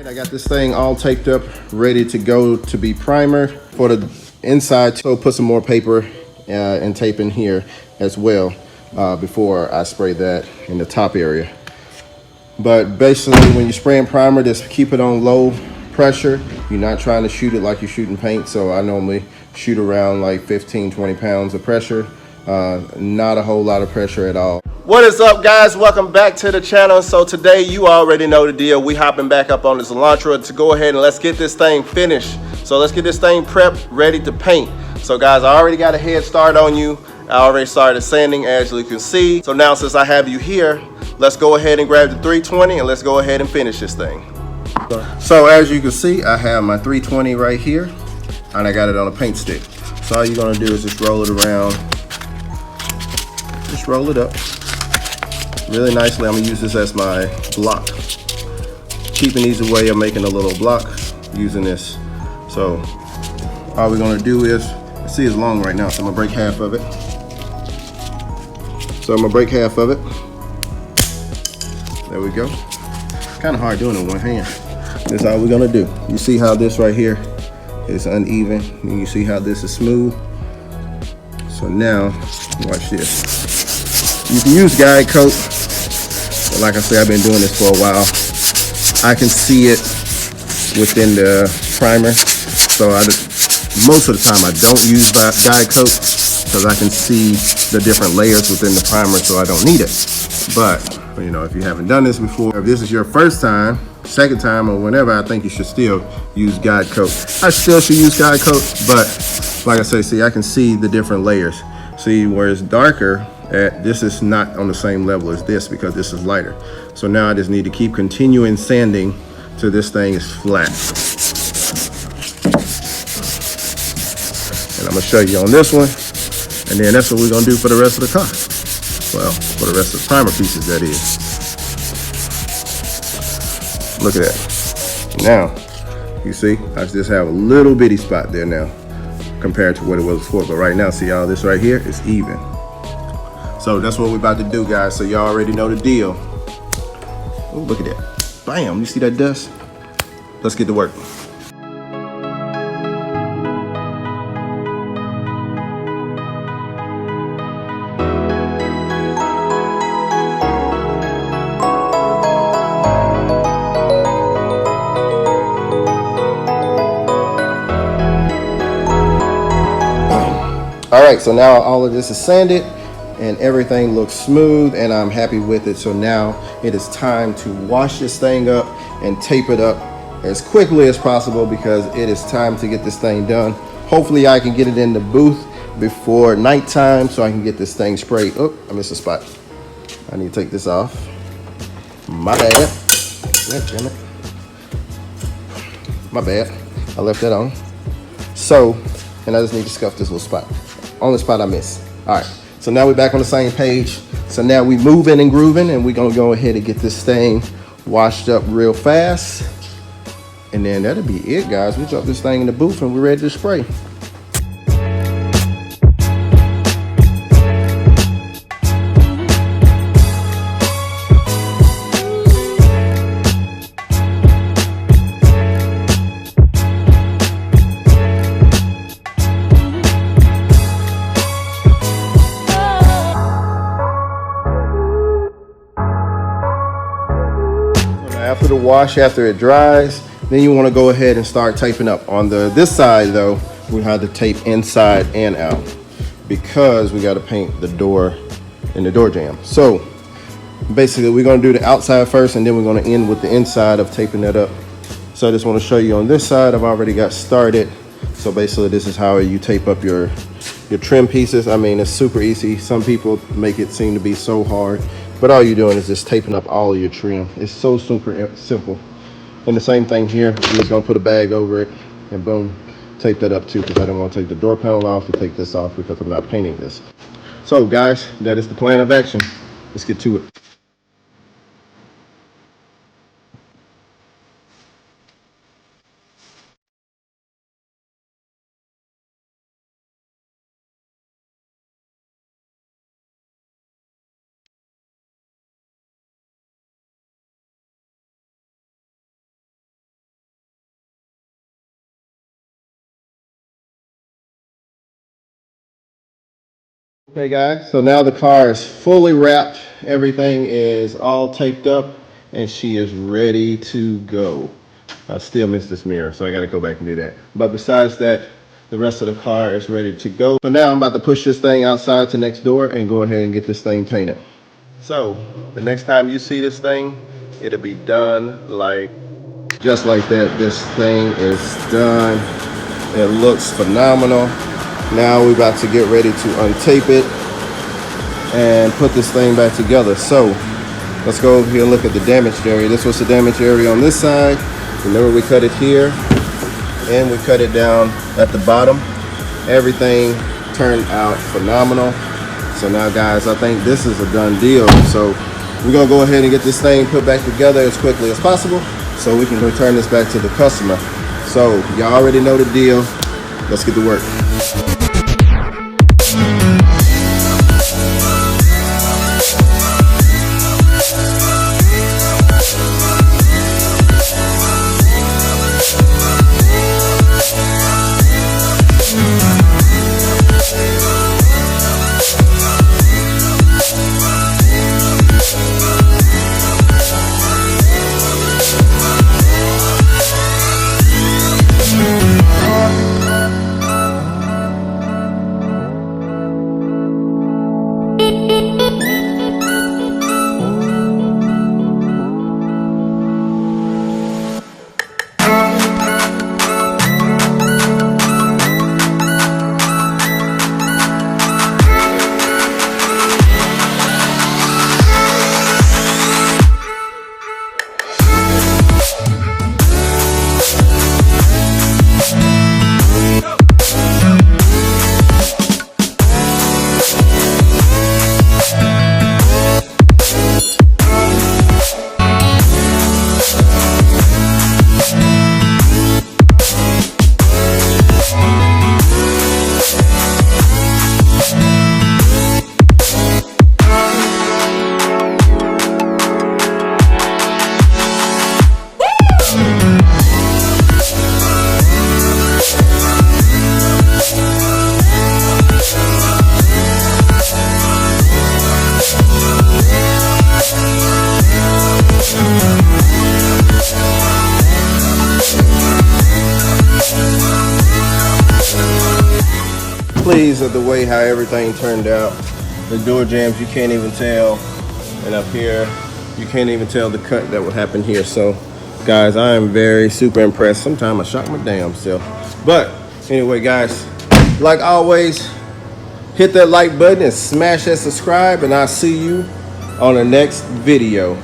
I got this thing all taped up, ready to go to be primer for the inside. So put some more paper and tape in here as well before I spray that in the top area. But basically, when you're spraying primer, just keep it on low pressure. You're not trying to shoot it like you're shooting paint. So I normally shoot around like 15-20 pounds of pressure. Not a whole lot of pressure at all. What is up, guys? Welcome back to the channel. So today, you already know the deal. We hopping back up on this Elantra to go ahead and let's get this thing finished. So let's get this thing prepped, ready to paint. So guys, I already got a head start on you. I already started sanding, as you can see. So now, since I have you here, let's go ahead and grab the 320 and let's go ahead and finish this thing. So as you can see, I have my 320 right here and I got it on a paint stick. So all you're gonna do is just roll it around. Just roll it up really nicely. I'm gonna use this as my block. Cheap and easy way of making a little block using this. So all we're gonna do is, see it's long right now, so I'm gonna break half of it. So I'm gonna break half of it. There we go. Kind of hard doing it in one hand. That's all we're gonna do. You see how this right here is uneven, and you see how this is smooth. So now, watch this. You can use guide coat, but like I said, I've been doing this for a while. I can see it within the primer, so most of the time I don't use guide coat because I can see the different layers within the primer, so I don't need it. But you know, if you haven't done this before, if this is your first time, second time, or whenever, I think you should still use guide coat. I still should use guide coat, but like I say, see, I can see the different layers. See where it's darker at, this is not on the same level as this because this is lighter. So now I just need to keep continuing sanding till this thing is flat. And I'm gonna show you on this one, and then that's what we're gonna do for the rest of the car. Well, for the rest of the primer pieces, that is. Look at that. Now, you see, I just have a little bitty spot there now compared to what it was before. But right now, see all this right here is even. So that's what we're about to do, guys. So y'all already know the deal. Oh, look at that. Bam, you see that dust? Let's get to work. All right, so now all of this is sanded and everything looks smooth and I'm happy with it. So now it is time to wash this thing up and tape it up as quickly as possible because it is time to get this thing done. Hopefully I can get it in the booth before nighttime so I can get this thing sprayed. Oh, I missed a spot. I need to take this off. My bad. God damn it. My bad. I left that on. So, and I just need to scuff this little spot. Only spot I missed. All right, so now we're back on the same page. So now we moving and grooving and we're gonna go ahead and get this thing washed up real fast. And then that'll be it, guys. We drop this thing in the booth and we're ready to spray. After the wash, after it dries, then you want to go ahead and start taping up. On this side though, we have to tape inside and out because we got to paint the door and the door jamb. So basically we're going to do the outside first and then we're going to end with the inside of taping that up. So I just want to show you on this side, I've already got started. So basically this is how you tape up your trim pieces. I mean, it's super easy. Some people make it seem to be so hard. But all you're doing is just taping up all of your trim. It's so super simple. And the same thing here, I'm just gonna put a bag over it and boom, tape that up too because I don't want to take the door panel off and take this off because I'm not painting this. So guys, that is the plan of action. Let's get to it. Okay guys, so now the car is fully wrapped. Everything is all taped up and she is ready to go. I still miss this mirror, so I gotta go back and do that. But besides that, the rest of the car is ready to go. So now I'm about to push this thing outside to next door and go ahead and get this thing painted. So the next time you see this thing, it'll be done like just like that. This thing is done. It looks phenomenal. Now we're about to get ready to untape it and put this thing back together. So let's go over here and look at the damaged area. This was the damaged area on this side. Remember, we cut it here and we cut it down at the bottom. Everything turned out phenomenal. So now guys, I think this is a done deal. So we're gonna go ahead and get this thing put back together as quickly as possible so we can return this back to the customer. So y'all already know the deal. Let's get to work. Pleased with the way how everything turned out. The door jambs, you can't even tell, and up here you can't even tell the cut that would happen here. So guys, I am very super impressed. Sometimes I shock my damn self. But anyway guys, like always, hit that like button and smash that subscribe, and I'll see you on the next video.